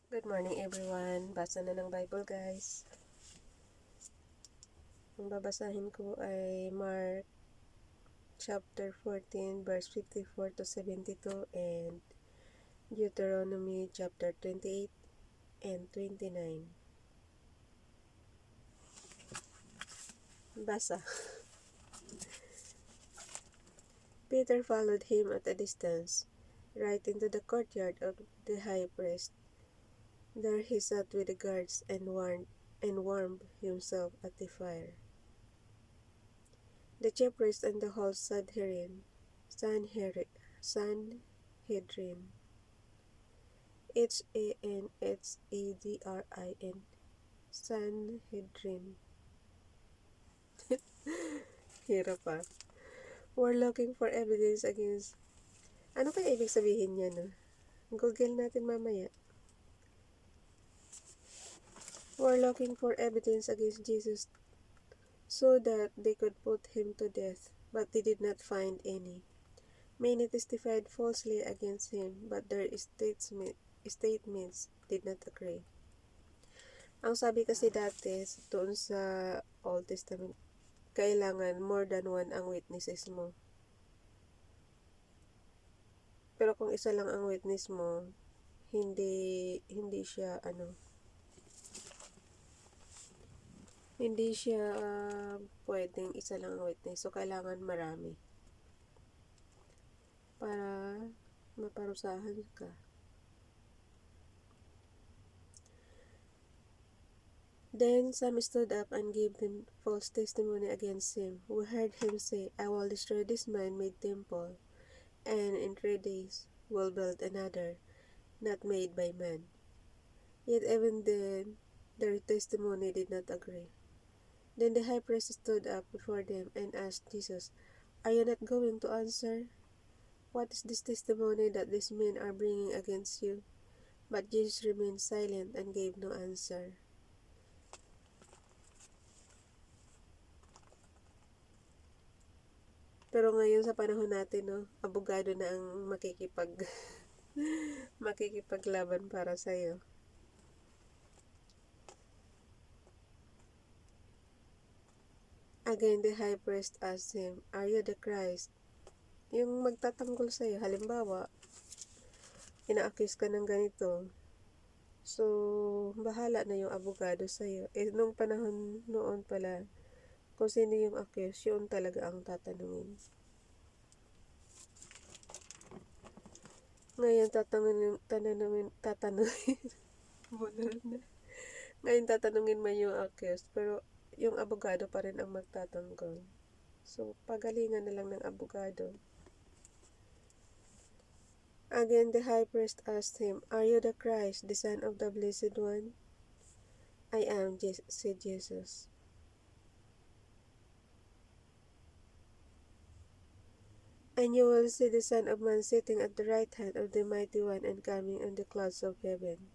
Good morning everyone. Basa na ng Bible guys. Ang babasahin ko ay Mark chapter 14 verse 54 to 72 and Deuteronomy chapter 28 and 29. Basa. Peter followed him at a distance, right into the courtyard of the high priest. There he sat with the guards and warmed himself at the fire. The chief priest and the whole Sanhedrin, Hanhedrin, Sanhedrin, hirap pa, were looking for evidence against, ano kaya ibig sabihin niya, no? Google natin mamaya. Were looking for evidence against Jesus so that they could put him to death, but they did not find any. Many testified falsely against him, but their statements did not agree. Ang sabi kasi dati doon sa Old Testament, kailangan more than one ang witnesses mo. Pero kung isa lang ang witness mo, hindi siya pwedeng isa lang ang witness. So kailangan marami para maparusahan ka. Then some stood up and gave them false testimony against him. We heard him say, I will destroy this man-made temple, and in 3 days will build another, not made by man. Yet even then, their testimony did not agree. Then the high priest stood up before them and asked Jesus, Are you not going to answer? What is this testimony that these men are bringing against you? But Jesus remained silent and gave no answer. Pero ngayon sa panahon natin, no, abogado na ang makikipaglaban para sa'yo. Again, the high priest asked him, Are you the Christ? Yung magtatanggol sa'yo, halimbawa, ina-accuse ka ng ganito. So, bahala na yung abogado sa'yo. Nung panahon noon pala, kung sino yung accused, yun talaga ang tatanungin. Ngayon, tatanungin, ngayon tatanungin man yung accused, pero yung abogado pa rin ang magtatanggol. So, pagalingan na lang ng abogado. Again, the high priest asked him, Are you the Christ, the Son of the Blessed One? I am, said Jesus. And you will see the Son of Man sitting at the right hand of the Mighty One and coming on the clouds of heaven.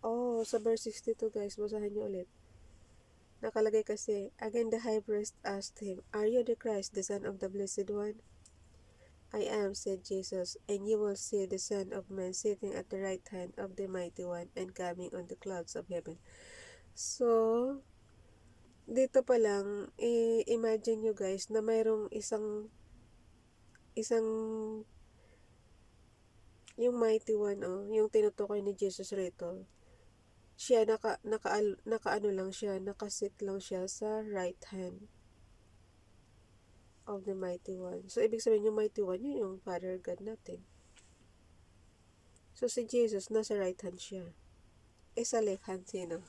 Oh, sa verse 62 guys, basahin niyo ulit. Nakalagay kasi, Again the high priest asked him, Are you the Christ, the Son of the Blessed One? I am, said Jesus, and you will see the Son of Man sitting at the right hand of the Mighty One and coming on the clouds of heaven. So, dito pa lang, imagine nyo guys na mayroong isang yung Mighty One, yung tinutukoy ni Jesus rito. Siya nakasit lang siya sa right hand of the Mighty One. So, ibig sabihin yung Mighty One, yun yung Father God natin. So, si Jesus, nasa right hand siya. Sa left hand, sino?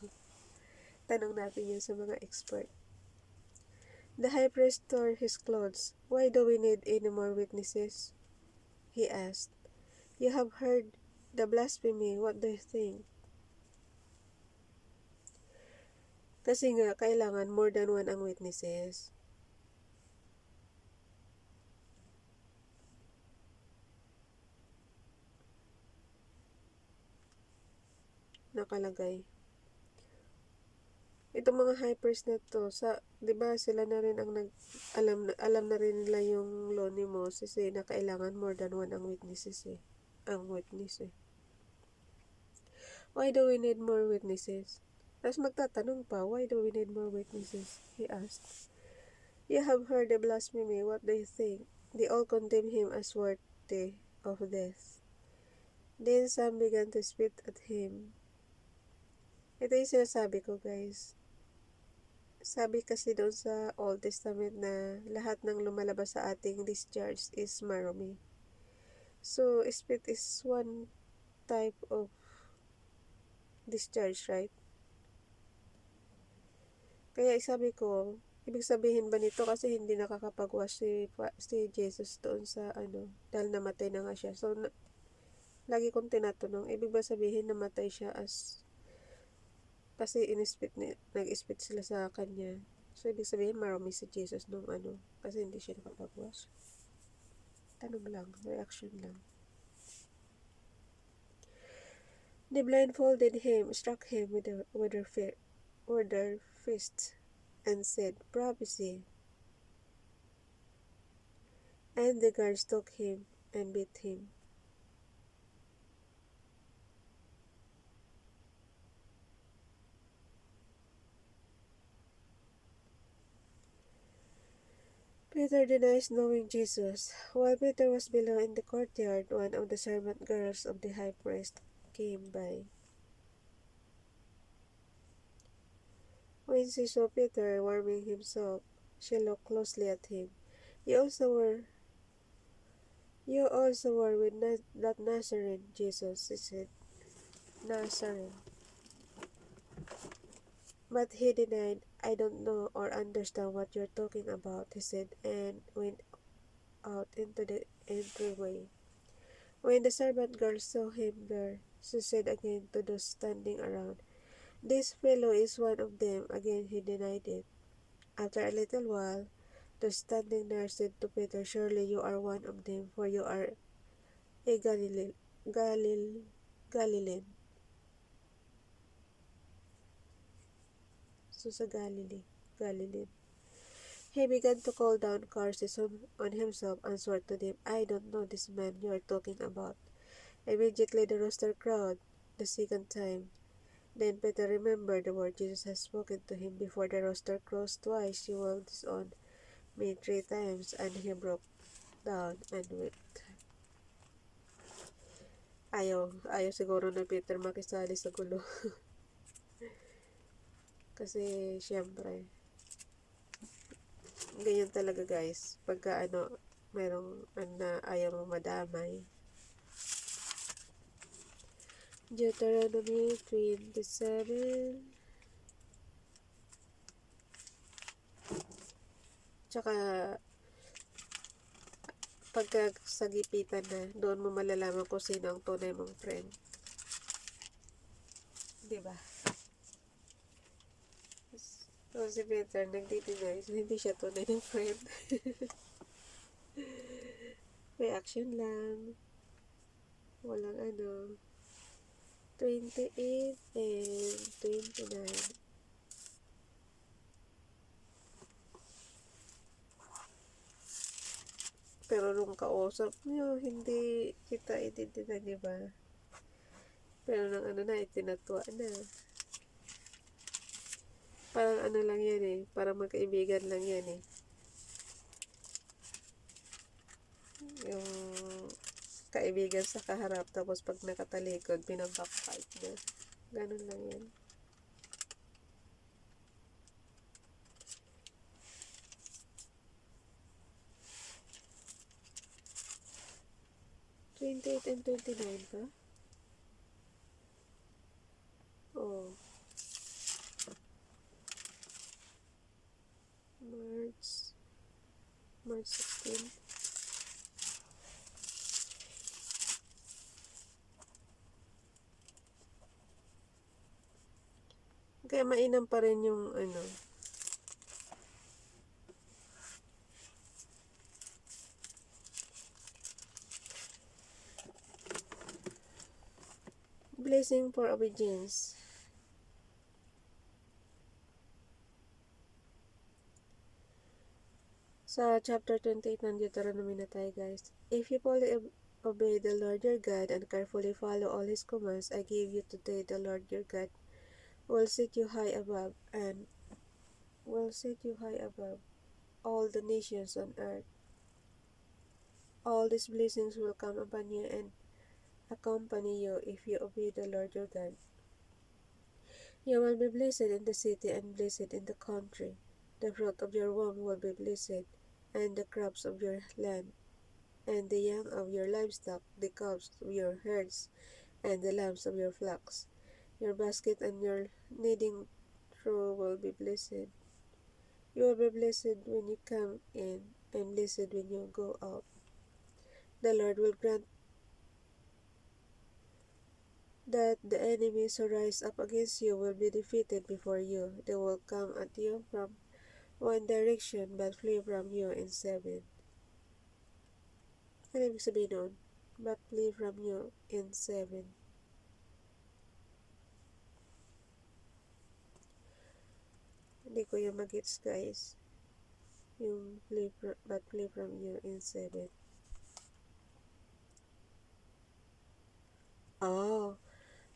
Tanong natin yun sa mga expert. The high priest tore his clothes. Why do we need any more witnesses? He asked. You have heard the blasphemy. What do you think? Kasi nga, kailangan more than one ang witnesses. Nakalagay. Itong mga high priest na to, 'di ba sila na rin ang alam na rin nila yung law ni Moses na kailangan more than one ang witnesses ang witness Why do we need more witnesses? Tapos magtatanong pa, why do we need more witnesses? He asked. You have heard the blasphemy. What do you think? They all condemn him as worthy of death. Then some began to spit at him. Ito yung sinasabi ko, guys. Sabi kasi doon sa Old Testament na lahat ng lumalabas sa ating discharge is marumi. So, spit is one type of discharge, right? Kaya sabi ko, ibig sabihin ba nito kasi hindi nakakapag-wash si Jesus doon sa dahil namatay na nga siya. So, lagi kong tinatanong, ibig ba sabihin namatay siya kasi nag-spit sila sa kanya. So, ibig sabihin marami si Jesus nung kasi hindi siya nakapag-wash. Tanong lang, reaction lang. They blindfolded him, struck him with their fists, and said, Prophecy. And the guards took him and beat him. Peter denies knowing Jesus. While Peter was below in the courtyard, one of the servant girls of the high priest came by. When she saw Peter warming himself, she looked closely at him. You also were with that Nazarene, Jesus, she said. Nazarene. But he denied, I don't know or understand what you're talking about, he said, and went out into the entryway. When the servant girl saw him there, she said again to those standing around, This fellow is one of them. Again he denied it. After a little while, those standing there said to Peter, Surely you are one of them, for you are a Galilean. So sa Galilean. He began to call down curses on himself and swore to them, I don't know this man you are talking about. Immediately the rooster crowed the second time. Then Peter remembered the word Jesus had spoken to him before the rooster crows twice. You will disown me 3 times, and he broke down and wept. Ayaw siguro na Peter makisali sa gulo. Kasi, syempre, ganyan talaga guys. Pagka merong na ayaw mo madamay. Deuteronomy 27. Tsaka, pagka sagipitan na, doon mo malalaman kung sino ang tunay mong friend. Diba? So, si Peter, nagtitinay. So, hindi siya tunay ng friend. Reaction lang. Walang 28 and 29. Pero nung kausap nyo, hindi kita itindihan, diba? Pero nang itinatwa na. Parang lang yan eh. Parang magkaibigan lang yan eh. Yung kaibigan sa kaharap, tapos pag nakatalikod, pinag-backfight na. Ganun lang yan. (28 and 29 pa? Oh. March 16. Kaya mainam pa rin yung blessing for obedience. Sa chapter 28 ng Deuteronomy na tayo guys. If you fully obey the Lord your God and carefully follow all his commands I give you today, the Lord your God will set you high above and will set you high above all the nations on earth. All these blessings will come upon you and accompany you if you obey the Lord your God. You will be blessed in the city and blessed in the country. The fruit of your womb will be blessed, and the crops of your land, and the young of your livestock, the calves of your herds, and the lambs of your flocks. Your basket and your kneading trough will be blessed. You will be blessed when you come in, and blessed when you go out. The Lord will grant that the enemies who rise up against you will be defeated before you. They will come at you from one direction, but flee from you in seven. Ano ibig sabihin nun? But flee from you in seven. Hindi ko yung magets, guys. Yung but flee from you in seven. Oh,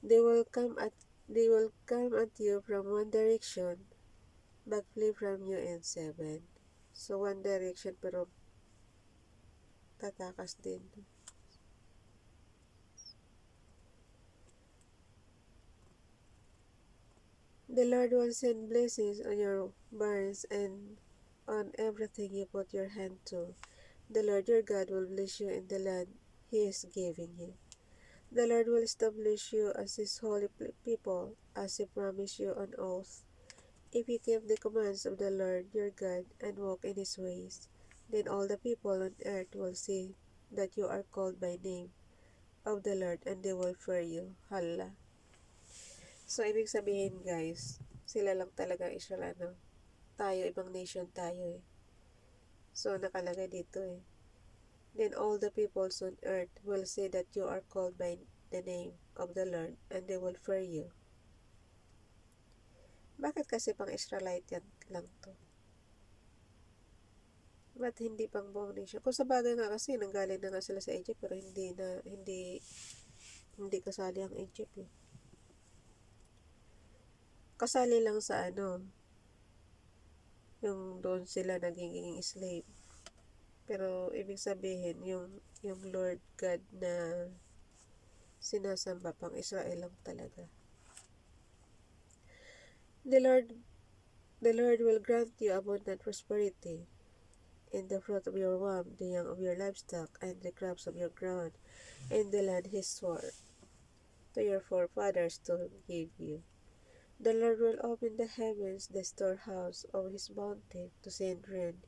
they will come at you from one direction, but flee from you in seven. So one direction pero tatakas din. The Lord will send blessings on your barns and on everything you put your hand to. The Lord your God will bless you in the land he is giving you. The Lord will establish you as his holy people, as he promised you on oath. If you keep the commands of the Lord your God and walk in his ways, then all the people on earth will see that you are called by name of the Lord and they will fear you. Hala. So, ibig sabihin guys, sila lang talaga Israel, ano? Tayo, ibang nation tayo eh. So, nakalagay dito eh. Then all the peoples on earth will say that you are called by the name of the Lord and they will fear you. Bakit kasi pang Israelite yan lang to? Ba't hindi pang buong nation? Kung sa bagay nga kasi, nanggaling na nga sila sa Egypt pero hindi kasali ang Egypt eh. Kasali lang sa yung doon sila nagiging slave. Pero ibig sabihin, yung Lord God na sinasamba pang Israel lang talaga. The Lord will grant you abundant prosperity in the fruit of your womb, the young of your livestock, and the crops of your ground, and the land he swore to your forefathers to give you. The Lord will open the heavens, the storehouse of his bounty, to send rain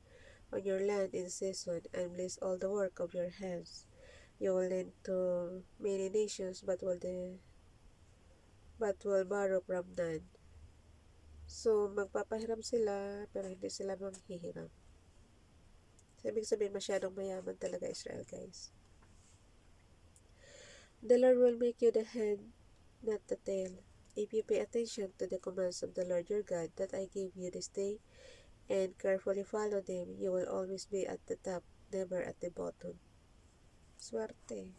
on your land in season, and bless all the work of your hands. You will lend to many nations, but will borrow from none. So, magpapahiram sila, pero hindi sila manghihiram. So, ibig sabihin, masyadong mayaman talaga Israel, guys. The Lord will make you the head, not the tail. If you pay attention to the commands of the Lord your God that I give you this day, and carefully follow them, you will always be at the top, never at the bottom. Swerte.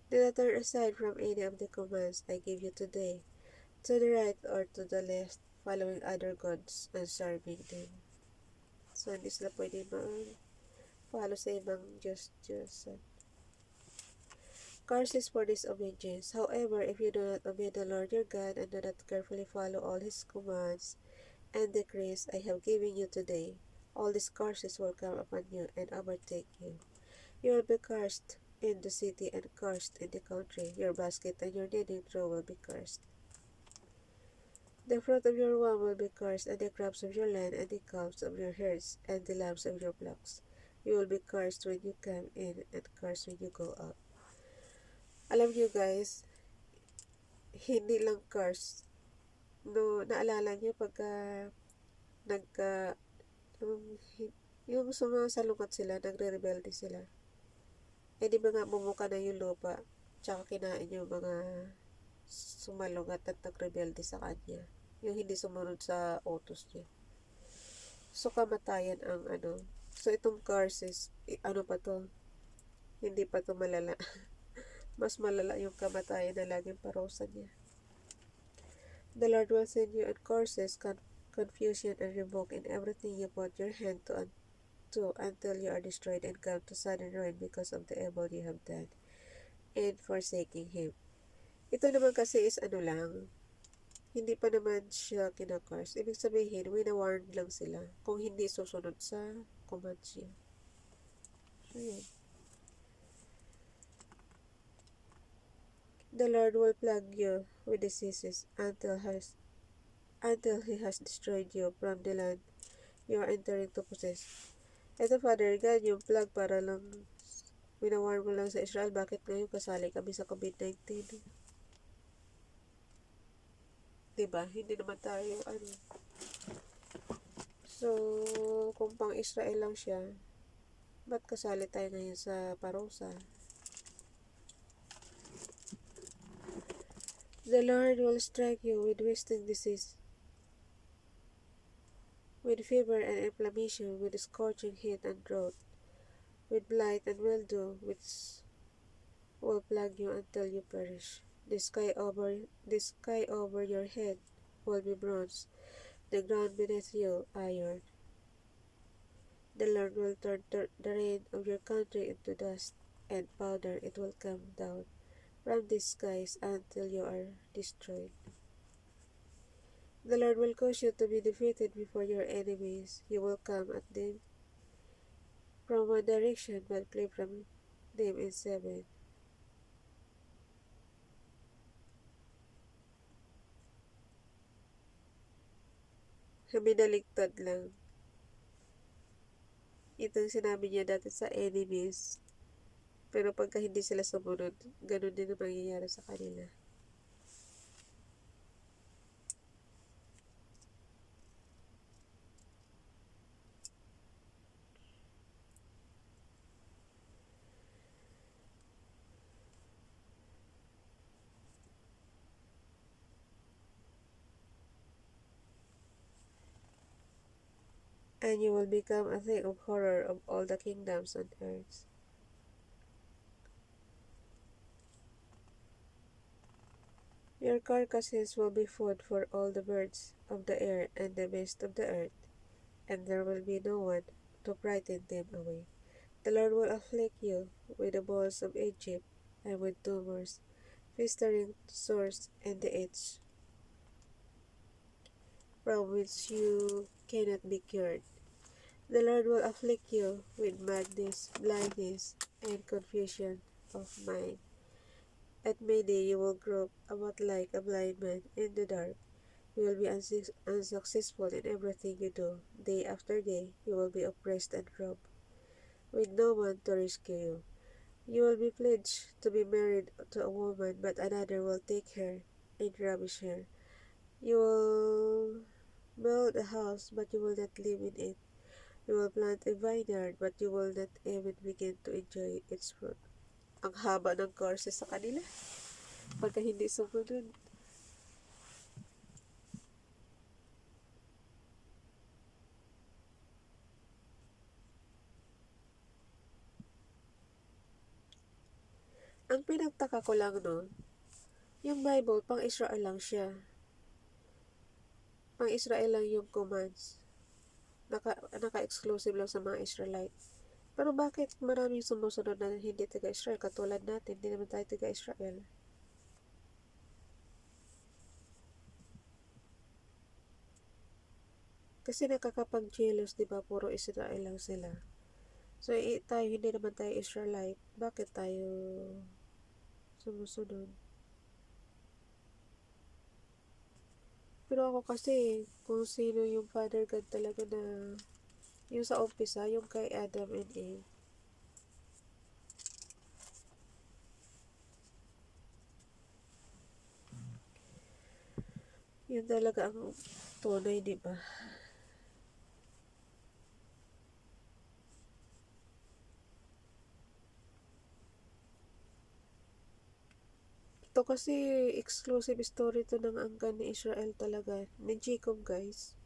Do not turn aside from any of the commands I give you today, to the right or to the left, following other gods and serving them. So, hindi sila pwede follow sa ibang Diyos-Diyosan. Curses for disobedience. However, if you do not obey the Lord your God and do not carefully follow all his commands and decrees I have given you today, all these curses will come upon you and overtake you. You will be cursed in the city and cursed in the country. Your basket and your kneading trough will be cursed. The fruit of your womb will be cursed, and the crops of your land, and the calves of your herds, and the lambs of your flocks. You will be cursed when you come in, and cursed when you go out. Alam niyo guys, hindi lang curse. No, naalala niyo pagka yung sumasalungat sila, nagre-rebelde sila. Eh di ba nga bumuka na yung lupa, tsaka kinain yung mga sumalungat at nagrebelde sa kanya. Yung hindi sumunod sa utos niya. So, kamatayan ang So, itong curses, ano pa to? Hindi pa ito malala. Mas malala yung kamatayan na laging parusa niya. The Lord will send you on courses, confusion, and revoke in everything you put your hand to until you are destroyed and come to sudden ruin because of the evil you have done and forsaking Him. Ito naman kasi is lang, hindi pa naman siya kinakars. Ibig sabihin, wina-warn lang sila kung hindi susunod sa commands niya. So, yun. The Lord will plague you with diseases until He has destroyed you from the land you are entering to possess. Ito, Father God, yung plague para lang winawarn mo lang sa Israel, bakit ngayon kasali kami sa COVID-19? Diba? Hindi naman tayo, So, kung pang Israel lang siya, ba't kasali tayo ngayon sa parusa? The Lord will strike you with wasting disease, with fever and inflammation, with scorching heat and drought, with blight and mildew, which will plague you until you perish. The sky over your head will be bronze, the ground beneath you iron. The Lord will turn the rain of your country into dust and powder. It will come down from the skies until you are destroyed. The Lord will cause you to be defeated before your enemies. You will come at them from one direction, but flee from them in seven. Binaligtad lang. Itong sinabi niya dati sa enemies. Pero pagka hindi sila sumunod, ganun din ang mangyayari sa kanila. And you will become a thing of horror of all the kingdoms on earth. Your carcasses will be food for all the birds of the air and the beasts of the earth, and there will be no one to frighten them away. The Lord will afflict you with the boils of Egypt and with tumors, festering sores, and the itch from which you cannot be cured. The Lord will afflict you with madness, blindness, and confusion of mind. At midday you will grope about like a blind man in the dark. You will be unsuccessful in everything you do. Day after day you will be oppressed and robbed, with no one to rescue you. You will be pledged to be married to a woman, but another will take her and ravish her. You will build a house, but you will not live in it. You will plant a vineyard, but you will not even begin to enjoy its fruit. Ang haba ng courses sa kanila. Pagka hindi sumunod. Ang pinagtaka ko lang no, yung Bible, pang Israel lang siya. Pang Israel lang yung commands. Naka-exclusive lang sa mga Israelite. Pero bakit maraming sumusunod na hindi taga-Israel? Katulad natin, hindi naman tayo taga-Israel. Kasi nakakapag-jealous, di ba? Puro Israel lang sila. So, tayo, hindi naman tayo Israelite. Bakit tayo sumusunod? Pero ako kasi, kung sino yung Father God talaga na, yung sa umpisa, yung kay Adam and Eve. Yun talaga ang tunay, di ba? Ito kasi exclusive story to ng angkan ni Israel talaga. Ni Jacob, guys.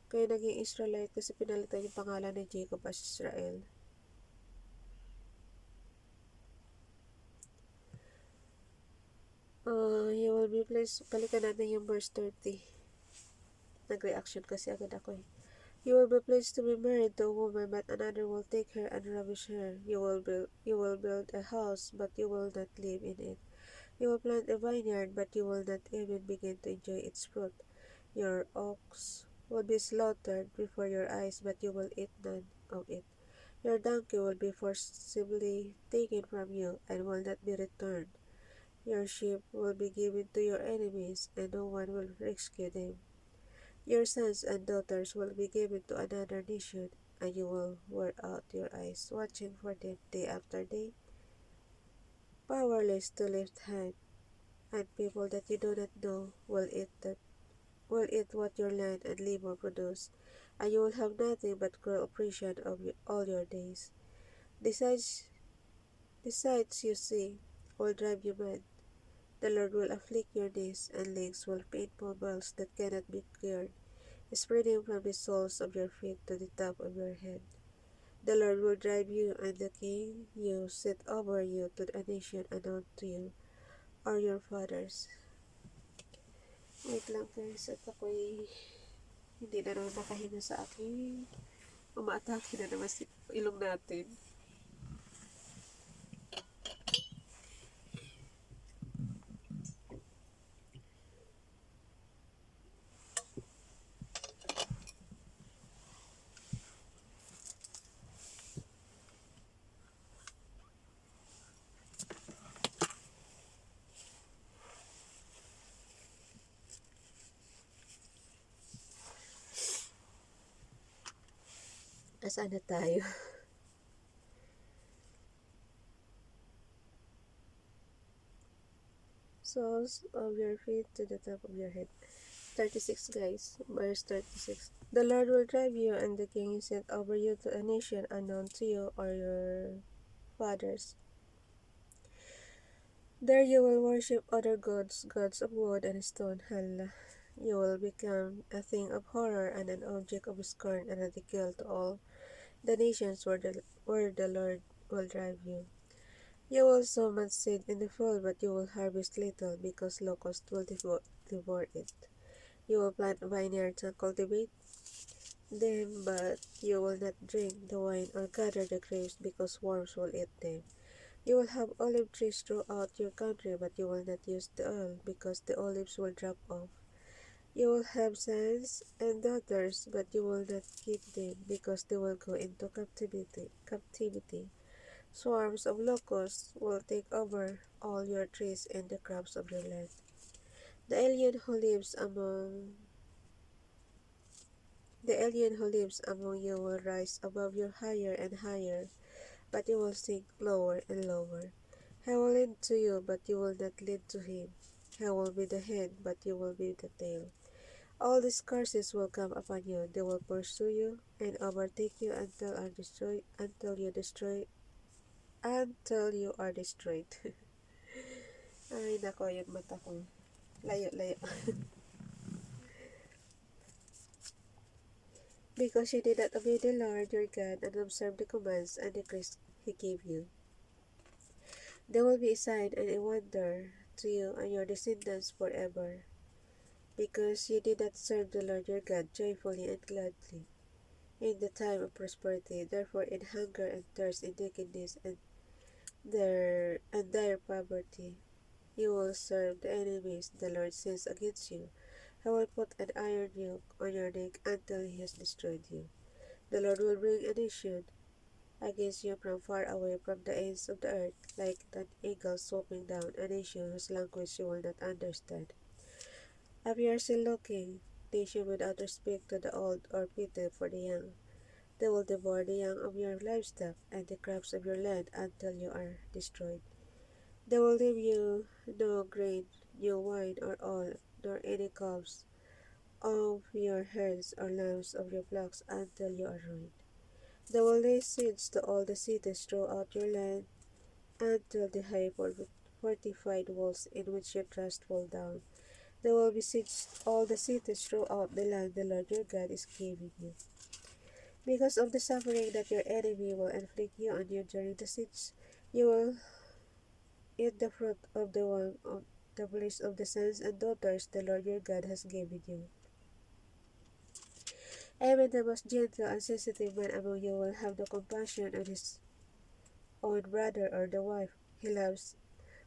Kaya naging Israelite kasi pinalitan yung pangalan ni Jacob as Israel. You will be placed, balikan natin yung verse 30. Nag-reaction kasi agad ako eh. You will be pleased to be married to a woman, but another will take her and ravish her. You will build a house, but you will not live in it. You will plant a vineyard, but you will not even begin to enjoy its fruit. Your ox will be slaughtered before your eyes, but you will eat none of it. Your donkey will be forcibly taken from you and will not be returned. Your sheep will be given to your enemies, and no one will rescue them. Your sons and daughters will be given to another nation, and you will wear out your eyes watching for them day after day, powerless to lift hand, and people that you do not know will eat what your land and labor produce, and you will have nothing but cruel oppression of all your days. Besides, besides, you see, will drive you mad. The Lord will afflict your knees and legs with painful boils that cannot be cured, spreading from the soles of your feet to the top of your head. The Lord will drive you and the king you set over you to a nation unknown to you or your fathers. Wait lang guys, at ako'y hindi na naman makahinga sa akin. Umaatake na naman si ilong natin. Asaan na tayo? Soles of your feet to the top of your head. 36 guys, verse 36. The Lord will drive you and the king is set over you to a nation unknown to you or your fathers. There you will worship other gods, gods of wood and stone. Hala. You will become a thing of horror and an object of scorn and ridicule to all the nations where the Lord will drive you. You will sow much seed in the field, but you will harvest little, because locusts will devour it. You will plant vineyards and cultivate them, but you will not drink the wine or gather the grapes, because worms will eat them. You will have olive trees throughout your country, but you will not use the oil, because the olives will drop off. You will have sons and daughters, but you will not keep them, because they will go into captivity. Swarms of locusts will take over all your trees and the crops of your land. The alien who lives among you will rise above you higher and higher, but you will sink lower and lower. He will lead to you, but you will not lead to him. He will be the head, but you will be the tail. All these curses will come upon you. They will pursue you and overtake you until you are destroyed. Ay, nako, yung mata ko. Layo. Because you did not obey the Lord your God and observe the commands and decrees he gave you. There will be a sign and a wonder to you and your descendants forever. Because you did not serve the Lord your God joyfully and gladly in the time of prosperity, therefore in hunger and thirst, in nakedness and dire poverty, you will serve the enemies the Lord sends against you. He will put an iron yoke on your neck until he has destroyed you. The Lord will bring a nation against you from far away, from the ends of the earth, like an eagle swooping down, a nation whose language you will not understand. If you are still looking, nation without respect to the old or pity for the young, they will devour the young of your livestock and the crops of your land until you are destroyed. They will leave you no grain, new wine or oil, nor any calves of your herds or lambs of your flocks until you are ruined. They will lay siege to all the cities throughout your land until the high fortified walls in which you trust fall down. They will besiege all the cities throughout the land the Lord your God is giving you. Because of the suffering that your enemy will inflict on you during the siege, you will eat the fruit of the womb the bliss of the sons and daughters the Lord your God has given you. Even the most gentle and sensitive man among you will have the compassion on his own brother or the wife he loves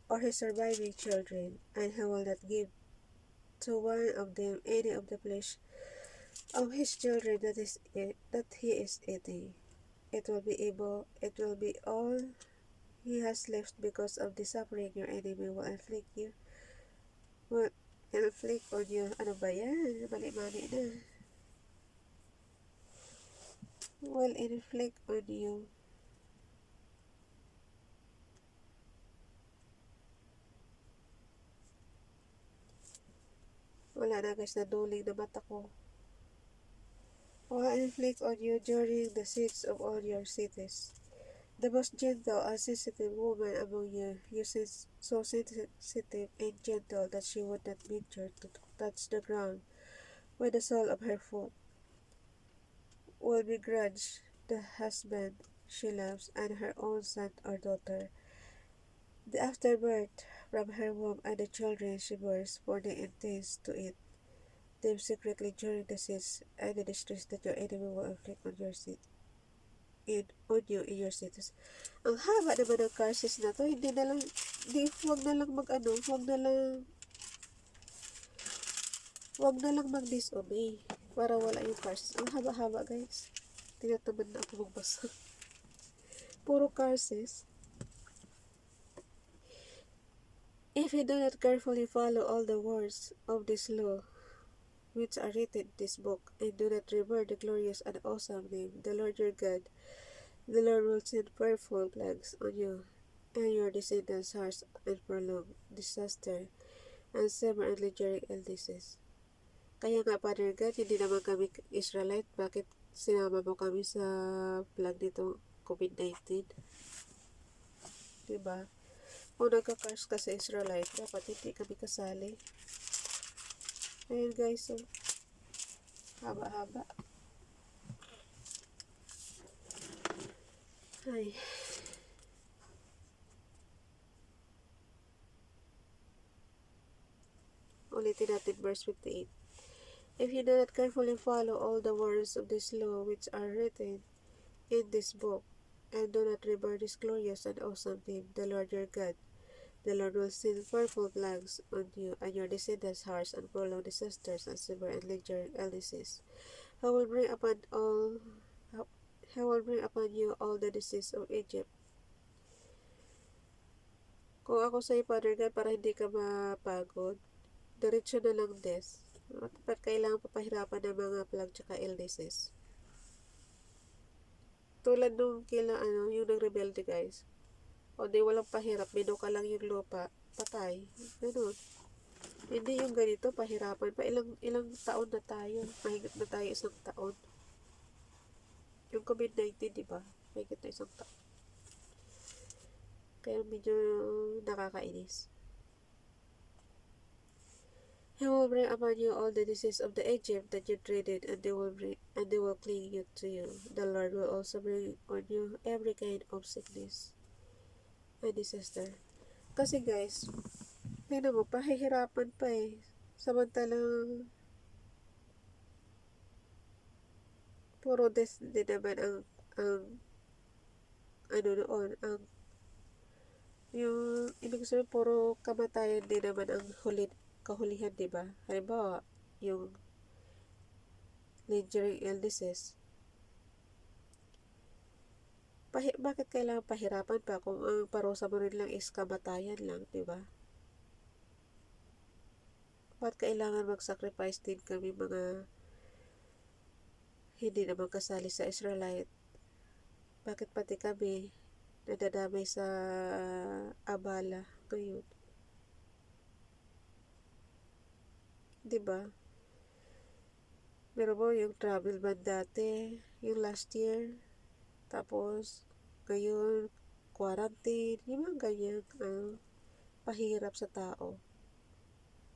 or his surviving children, and he will not give to one of them any of the flesh of his children that he is eating. It will be all he has left because of the suffering your enemy will inflict on you. Ano ba yan? Mali-mali na. Will inflict on you. Wala na guys, naduling na mata ko. Will inflict on you during the siege of all your cities. The most gentle and sensitive woman among you, so sensitive and gentle that she would not venture to touch the ground with the sole of her foot, will begrudge the husband she loves and her own son or daughter, the afterbirth from her womb and the children she bears, for they intend to eat them secretly during the siege and the distress that your enemy will inflict on you in your cities. Ang haba naman ng curses na to, wag na lang mag-disobey para wala yung curses. Ang haba-haba guys. Tinatamad na ako magbasa. Puro curses. If you do not carefully follow all the words of this law, which are written in this book, and do not revere the glorious and awesome name, the Lord your God, the Lord will send fearful plagues on you and your descendants, harsh and prolonged disaster, and severe and lingering illnesses. Kaya nga, Father God, hindi naman kami Israelite. Bakit sinama mo kami sa plague nitong COVID-19? Diba? Kung nagka-curse ka sa Israelite, dapat hindi kami kasali. Ayan guys, so, haba-haba. Ay. Ulitin natin verse 58. If you do not carefully follow all the words of this law which are written in this book, and do not revere this glorious and awesome name, the Lord your God, the Lord will send fearful plagues on you and your descendants, harsh and prolonged disasters, and severe and lingering illnesses. He will bring upon you all the disease of Egypt. Kung ako sa'yo, Father God, para hindi ka mapagod, diretso na lang des. Dapat kailangan papahirapan ng mga plague tsaka illnesses. Tulad nung yung nagrebelde guys. O di walang pahirap, binuka lang yung lupa, patay. Ganun. Hindi yung ganito, pahirapan pa. Ilang taon na tayo. Mahigit na tayo 1 taon. Yung COVID-19, diba? Mahigit na 1 taon. Kaya medyo nakakainis. He will bring upon you all the disease of the Egypt that you dreaded, and they will cling you to you. The Lord will also bring on you every kind of sickness and disaster. Kasi guys, tingnan mo, pahihirapan pa eh. Samantalang puro death din naman yung ibig sabihin puro kamatayan din naman ang kahulihan, diba? Halimbawa, yung lingering illnesses. Bakit kailangan pahirapan pa kung ang parusa mo rin lang is kamatayan lang, diba? Bakit kailangan mag-sacrifice din kami mga hindi naman kasali sa Israelite? Bakit pati kami nadadamay sa abala ngayon? Diba? Meron mo yung travel ban dati, yung last year, tapos ngayon quarantine, yung mga ganyan, pahirap sa tao.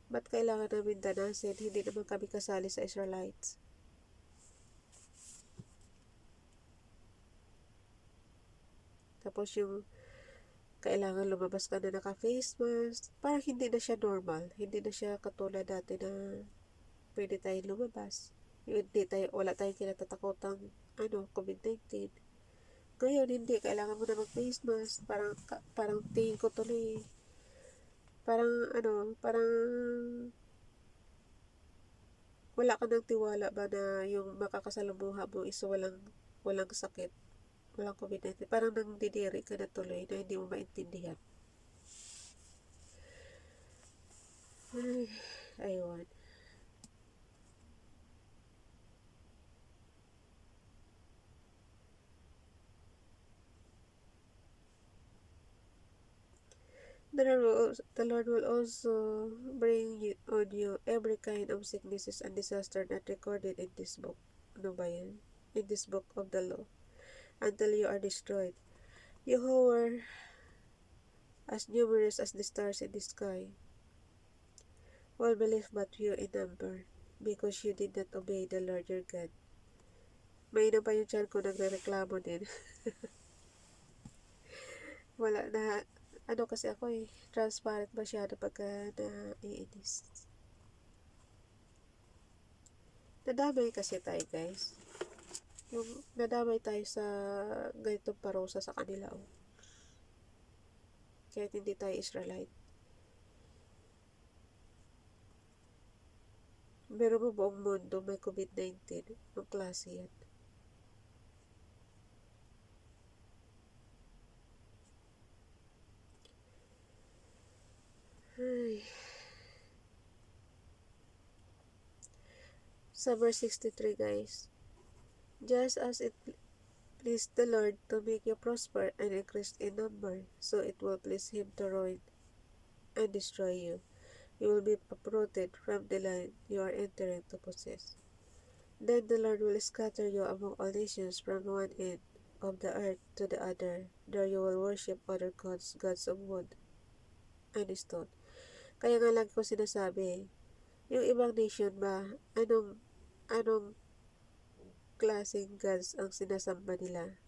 Ba't kailangan namin danasin? Hindi naman kami kasali sa Israelites. Tapos yung kailangan lumabas ka na naka-face mask. Parang hindi na siya normal. Hindi na siya katulad dati na pwede tayong lumabas. Wala tayong kinatatakutang COVID-19. Ngayon, hindi. Kailangan mo na mag-face mask. Parang tingin ko tuloy. Parang wala ka ng tiwala ba na yung makakasalamuha mo is walang sakit, walang COVID-19. Parang nangdidiri ka na tuloy na hindi mo maintindihan. Ayun. The Lord will also bring on you every kind of sicknesses and disaster not recorded in this book. Ano ba yan? In this book of the law. Until you are destroyed. You who were as numerous as the stars in the sky will believe but few in number, because you did not obey the Lord your God. May pa yung chan ko nagre-reklamo din. Wala na, kasi ako transparent masyado pagka naiinis. Nadamay kasi tayo, guys. Yung nadamay tayo sa ganitong parusa sa kanila. Kahit hindi tayo Israelite. Meron mo buong mundo may COVID-19. Anong klase yan? Ay. Sa verse 63, guys. Just as it pleased the Lord to make you prosper and increase in number, so it will please Him to ruin and destroy you. You will be uprooted from the land you are entering to possess. Then the Lord will scatter you among all nations from one end of the earth to the other. There you will worship other gods, gods of wood and stone. Kaya nga lang ko sinasabi, yung ibang nation ba, anong klaseng gods ang sinasamba nila?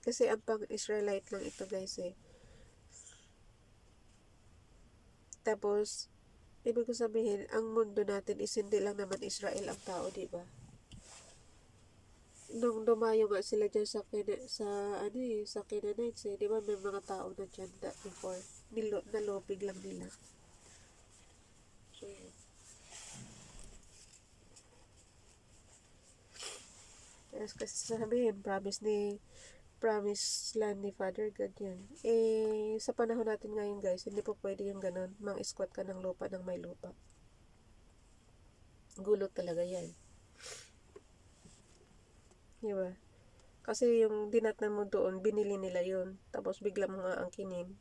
Kasi ang pang-Israelite lang ito, guys Tapos, ibig ko sabihin, ang mundo natin is hindi lang naman Israel ang tao, di ba? Nung dumayo nga sila dyan sa Canaanites di ba may mga tao na dyan before, nalobig lang nila. So, kasi sabihin, promise land ni Father God yan. Sa panahon natin ngayon, guys, hindi po pwede yung ganun, mang-squat ka ng lupa ng may lupa. Gulo talaga yan. Diba? Kasi yung dinatnan mo doon, binili nila yun. Tapos bigla mo nga angkinin.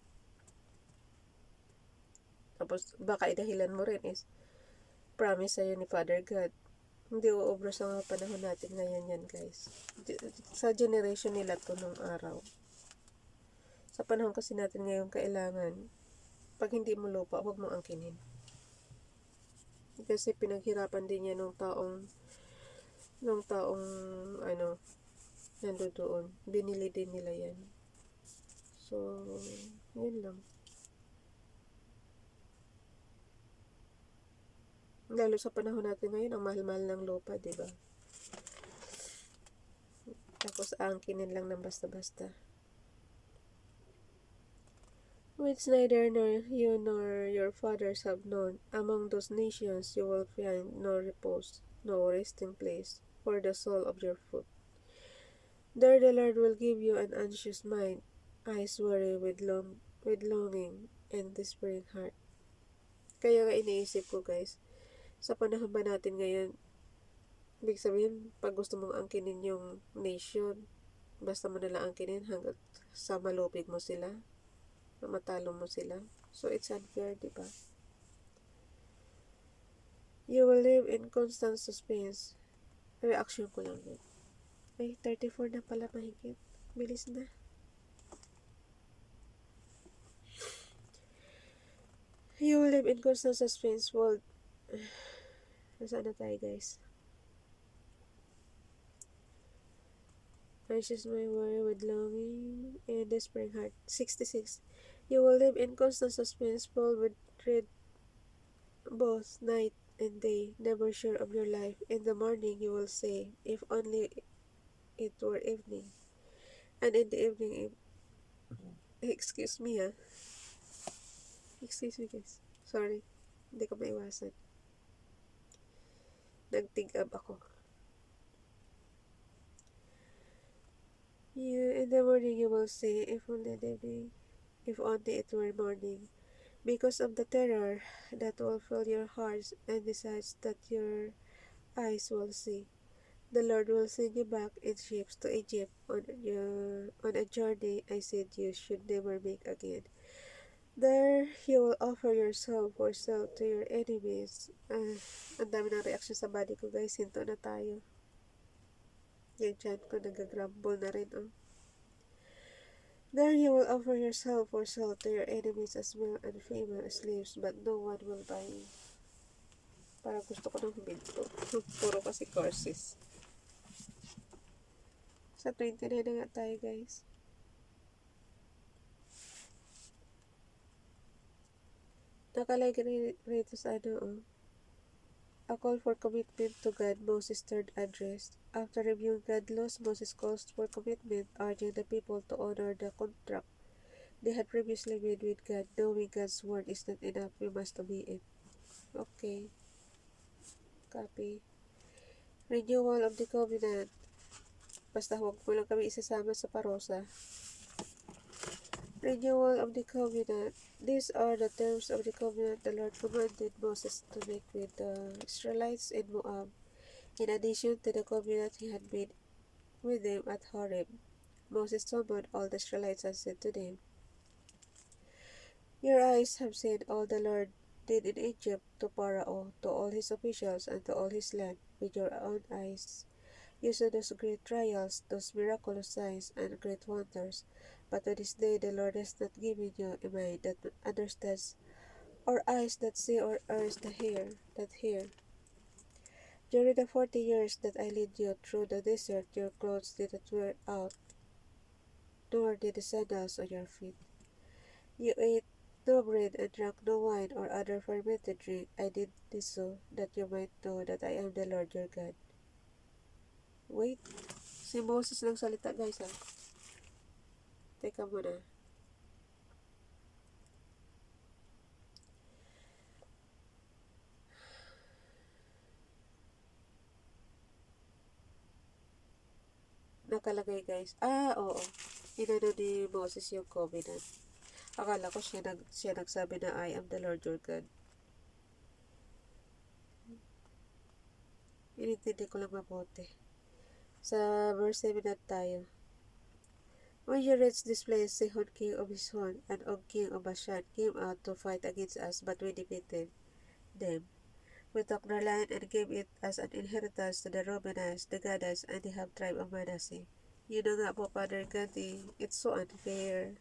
Tapos baka idahilan mo rin is promise sa'yo ni Father God. Hindi uubra sa panahon natin ngayon yan, guys. Sa generation nila to nung araw. Sa panahon kasi natin ngayon, kailangan pag hindi mo lupa, huwag mo angkinin. Kasi pinaghirapan din yan nung taong nandoon. Binili din nila yan. So, yun lang. Lalo sa panahon natin ngayon, ang mahal-mahal ng lupa, diba? Tapos angkinin lang ng basta-basta. Which neither nor you nor your fathers have known. Among those nations you will find no repose, no resting place for the sole of your foot. There the Lord will give you an anxious mind, eyes weary with longing, and despairing heart. Kaya nga iniisip ko, guys, sa panahon ba natin ngayon, ibig sabihin, pag gusto mong angkinin yung nation, basta mo nalang angkinin hanggang sa malupig mo sila, matalo mo sila. So, it's unfair, diba? You will live in constant suspense. Reaction ko lang yun. 34 na pala mahigit. Bilis na. You will live in constant suspense world. Nasaan na tayo, guys? Anxious my worry with longing and despairing heart. 66. You will live in constant suspense, full with dread both night and day, never sure of your life. In the morning you will say, if only it were evening. And in the evening, excuse me excuse me guys. Sorry, hindi ko maiwasan. Nagtig-up ako. In the morning you will say, if only the evening, if only it were morning. Because of the terror that will fill your hearts and the sights that your eyes will see. The Lord will send you back in ships to Egypt on a journey I said you should never make again. There you will offer yourself for sale to your enemies. Ang dami ng reaction sa body ko guys. Hinto na tayo. Yung chan ko nag-grumble na rin. There you will offer yourself for sale to your enemies as male and female slaves, but no one will buy you. Parang gusto ko nang huminto. Puro kasi courses. Sa 29 na nga tayo guys. Nakalagay rito sa a call for commitment to God, Moses' third address. After reviewing God's laws, Moses calls for commitment, urging the people to honor the contract they had previously made with God. Knowing God's word is not enough, we must obey it. Okay. Copy. Renewal of the covenant. Basta huwag mo lang kami isasama sa parosa. Renewal of the covenant. These are the terms of the covenant the Lord commanded Moses to make with the Israelites in Moab, in addition to the covenant he had made with them at Horeb. Moses summoned all the Israelites and said to them, Your eyes have seen all the Lord did in Egypt to Pharaoh, to all his officials, and to all his land. With your own eyes you saw those great trials, those miraculous signs, and great wonders. But to this day the Lord has not given you a mind that understands, or eyes that see, or ears that hear. During the 40 years that I led you through the desert, your clothes did not wear out, nor did the sandals on your feet. You ate no bread and drank no wine or other fermented drink. I did this so that you might know that I am the Lord your God. Wait, si Moses lang salita guys Teka muna. Nakalagay guys. Oo. Inano ni Moses yung covenant. Akala ko siya nagsabi na I am the Lord your God. Inintindi ko lang mabuti. Sa verse 7 na tayo. When you reach this place, Sihon king of Heshbon and Og king of Bashan came out to fight against us, but we defeated them. We took their land and gave it as an inheritance to the Reubenites, the Gadites, and the half-tribe of Manasseh. Yun na nga po, Father God, it's so unfair.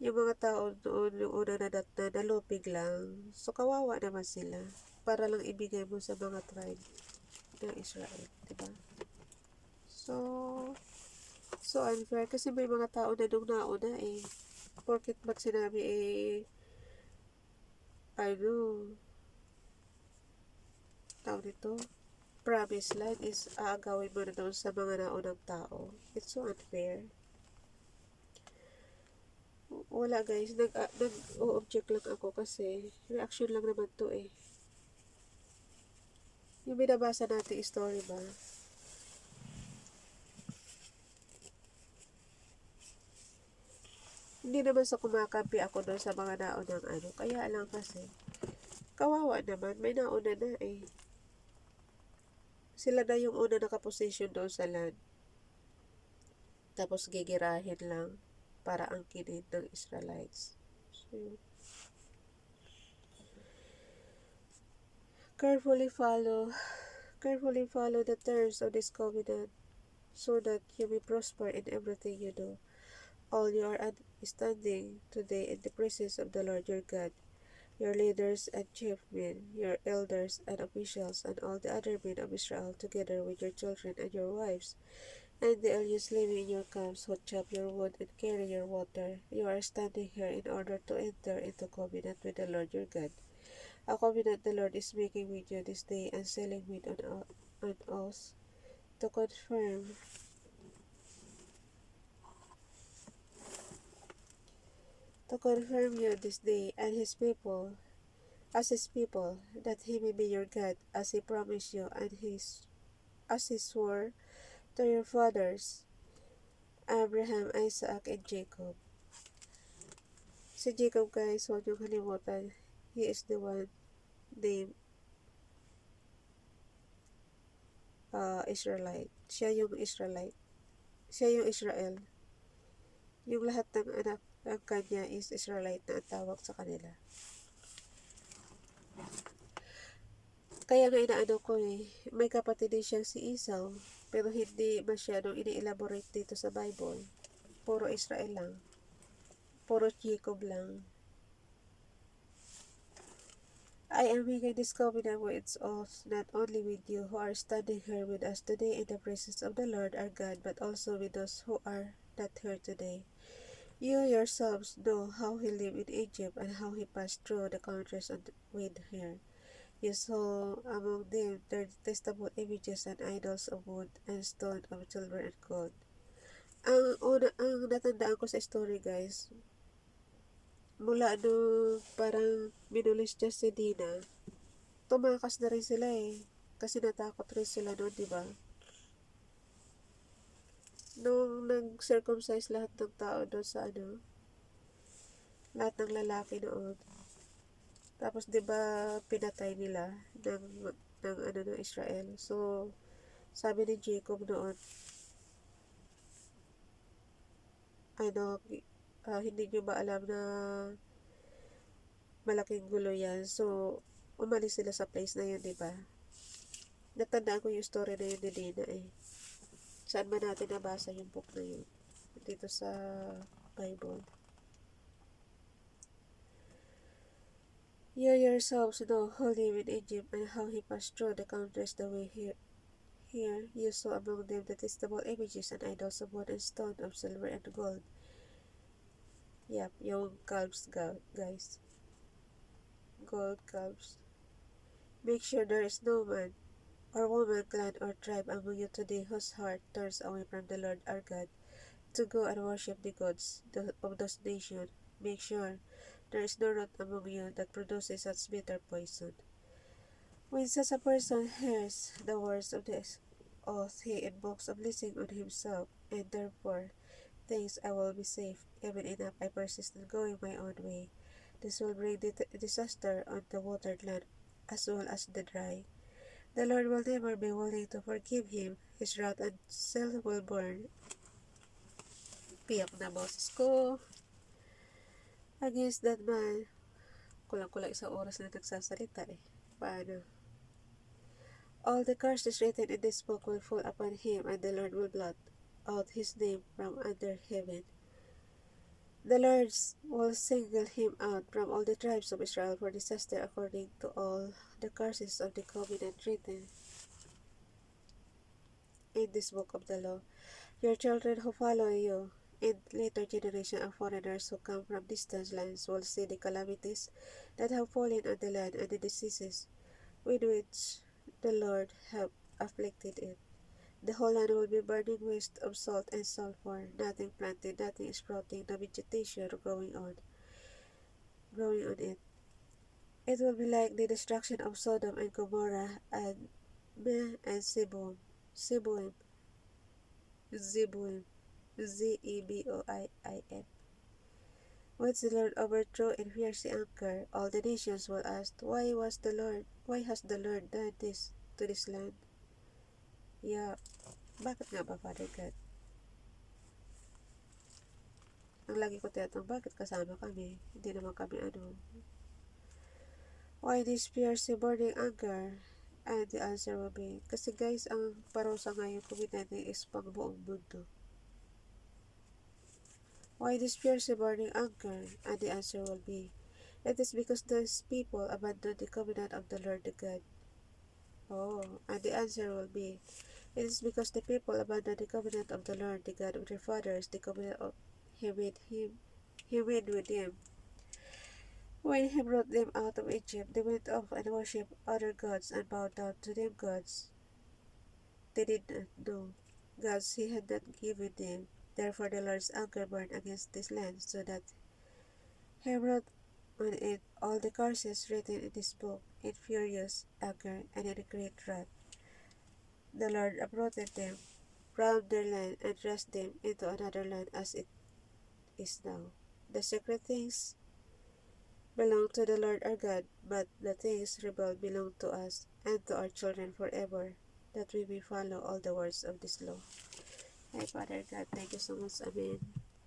Yung mga tao doon, yung una na nalupig lang. So, kawawa naman sila. Para lang ibigay mo sa mga tribe ng Israel. Diba? So unfair. Kasi may mga tao na nung nauna porket ba't sinabi tawag nito, promised land is aagawin mo na doon sa mga naunang tao. It's so unfair. Wala guys, nag-o-object lang ako kasi reaction lang naman to Yung binabasa natin story ba? Hindi naman sa kumakampi ako doon sa mga naunang kaya lang kasi kawawa naman, may nauna na Sila na yung una nakaposisyon doon sa land. Tapos gigirahin lang para angkinin ng Israelites. So, carefully follow the terms of this covenant so that you may prosper in everything you do. All you are standing today in the presence of the Lord your God, your leaders and chief men, your elders and officials, and all the other men of Israel, together with your children and your wives, And the aliens living in your camps who chop your wood and carry your water. You are standing here in order to enter into covenant with the Lord your God. A covenant the Lord is making with you this day and sealing with an oath to confirm you this day and his people, that he may be your God, as he promised you, and as he swore to your fathers, Abraham, Isaac, and Jacob. Si Jacob, guys, huwag niyong kalimutan. He is the one named Israelite. Siya yung Israelite. Siya yung Israel. Yung lahat ng anak ng kanya is Israelite na ang tawag sa kanila. Kaya nga inaano ko may kapatid din siyang si Esau, pero hindi masyadong ini-elaborate dito sa Bible. Puro Israel lang. Puro Jacob lang. I am making this covenant with its oath, not only with you who are standing here with us today in the presence of the Lord our God, but also with those who are not here today. You yourselves know how he lived in Egypt and how he passed through the countries with her. You saw among them their detestable images and idols of wood and stone, of silver and gold. Ang natandaan ko sa story, guys, mula parang minulis niya si Dina, tumakas na rin sila kasi natakot rin sila noon, di ba? Nung nag-circumcise lahat ng tao doon sa lahat ng lalaki noon. Tapos, di ba, pinatay nila ng Israel. So, sabi ni Jacob noon, hindi nyo ba alam na malaking gulo yan? So, umalis sila sa place na yun, di ba? Natandaan ko yung story na yun ni Dina Saan ba natin nabasa yung book na yun? Dito sa Bible. You yourselves know how he lived in Egypt and how he passed through the countries the way here. Here you saw among them detestable images and idols of wood and stone, of silver and gold. Yep, yung calves, guys. Gold calves. Make sure there is no man or woman, clan or tribe among you today whose heart turns away from the Lord our God to go and worship the gods of those nations. Make sure there is no root among you that produces such bitter poison. When such a person hears the words of this oath, he invokes a blessing on himself, and therefore thinks, I will be safe, even enough I persist in going my own way. This will bring disaster on the watered land as well as the dry. The Lord will never be willing to forgive him. His wrath and self will burn. Piyak na boses ko. Against that man. Kulang-kulang isang oras na nagsasalita Paano? All the curses written in this book will fall upon him, and the Lord will blot out his name from under heaven. The Lord will single him out from all the tribes of Israel for disaster according to all the curses of the covenant written in this book of the law. Your children who follow you and later generation of foreigners who come from distant lands will see the calamities that have fallen on the land and the diseases with which the Lord have afflicted it. The whole land will be burning waste of salt and sulfur, nothing planted, nothing sprouting, no vegetation growing on it. It will be like the destruction of Sodom and Gomorrah and Zeboim, Zeboim, Zeboim, which the Lord overthrew in fierce anger. All the nations will ask, why has the Lord done this to this land? Yeah, bakit nga ba, Father God? Ang lagi ko tinatanong, bakit kasama kami? Hindi naman kami Why this fierce burning anger? And the answer will be, kasi guys, ang parusa ngayon COVID-19 is pang buong mundo. Why this fierce burning anger? And the answer will be, it is because these people abandoned the covenant of the Lord the God Oh, and the answer will be, it is because the people abandoned the covenant of the Lord, the God of their fathers, the covenant of he made with them. When he brought them out of Egypt, they went off and worshipped other gods and bowed down to them gods they did not know, gods he had not given them. Therefore the Lord's anger burned against this land, so that he wrote on it all the curses written in this book, in furious anger and in great wrath. The Lord uprooted them from their land and thrust them into another land as it is now. The secret things belong to the Lord our God, but the things rebelled belong to us and to our children forever, that we may follow all the words of this law. My Father God, thank you so much. Amen.